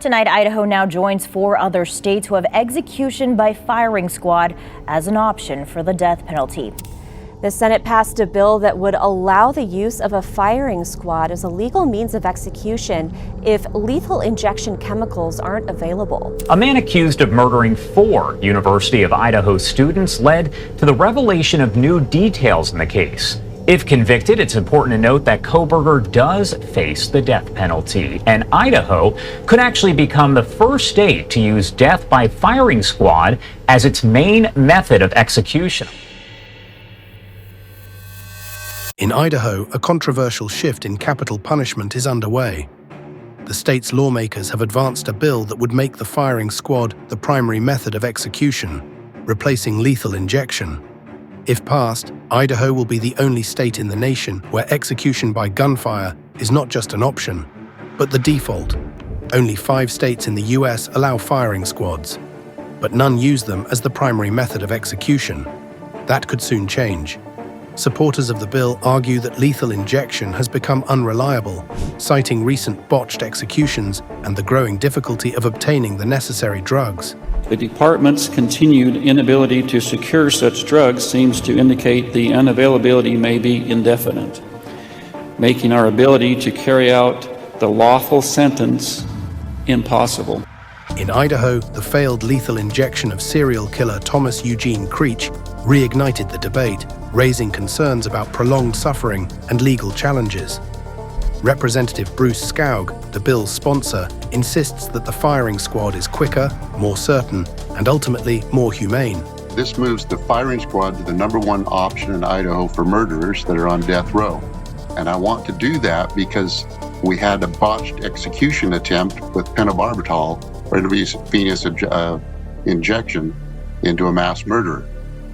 Tonight, Idaho now joins 4 other states who have execution by firing squad as an option for the death penalty. The Senate passed a bill that would allow the use of a firing squad as a legal means of execution if lethal injection chemicals aren't available. A man accused of murdering 4 University of Idaho students led to the revelation of new details in the case. If convicted, it's important to note that Koberger does face the death penalty, and Idaho could actually become the first state to use death by firing squad as its main method of execution. In Idaho, a controversial shift in capital punishment is underway. The state's lawmakers have advanced a bill that would make the firing squad the primary method of execution, replacing lethal injection. If passed, Idaho will be the only state in the nation where execution by gunfire is not just an option, but the default. Only 5 states in the US allow firing squads, but none use them as the primary method of execution. That could soon change. Supporters of the bill argue that lethal injection has become unreliable, citing recent botched executions and the growing difficulty of obtaining the necessary drugs. The department's continued inability to secure such drugs seems to indicate the unavailability may be indefinite, making our ability to carry out the lawful sentence impossible. In Idaho, the failed lethal injection of serial killer Thomas Eugene Creech reignited the debate, raising concerns about prolonged suffering and legal challenges. Representative Bruce Skaug, the bill's sponsor, insists that the firing squad is quicker, more certain, and ultimately more humane. This moves the firing squad to the #1 option in Idaho for murderers that are on death row. And I want to do that because we had a botched execution attempt with pentobarbital, or intravenous injection into a mass murderer.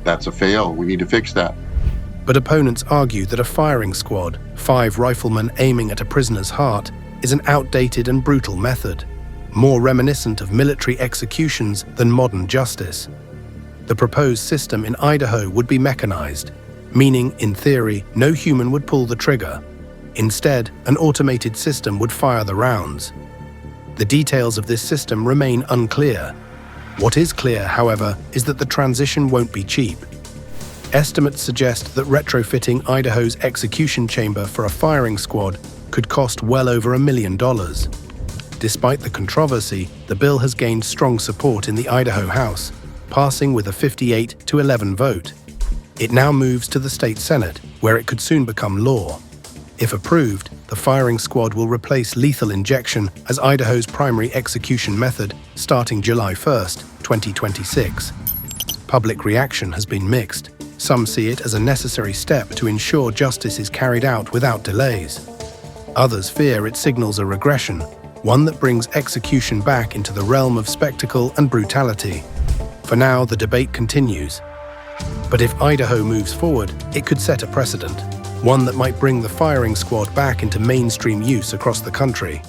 That's a fail. We need to fix that. But opponents argue that a firing squad, 5 riflemen aiming at a prisoner's heart, is an outdated and brutal method, more reminiscent of military executions than modern justice. The proposed system in Idaho would be mechanized, meaning, in theory, no human would pull the trigger. Instead, an automated system would fire the rounds. The details of this system remain unclear. What is clear, however, is that the transition won't be cheap. Estimates suggest that retrofitting Idaho's execution chamber for a firing squad could cost well over $1 million. Despite the controversy, the bill has gained strong support in the Idaho House, passing with a 58-11 vote. It now moves to the state Senate, where it could soon become law. If approved, the firing squad will replace lethal injection as Idaho's primary execution method starting July 1st, 2026. Public reaction has been mixed. Some see it as a necessary step to ensure justice is carried out without delays. Others fear it signals a regression, one that brings execution back into the realm of spectacle and brutality. For now, the debate continues. But if Idaho moves forward, it could set a precedent, one that might bring the firing squad back into mainstream use across the country.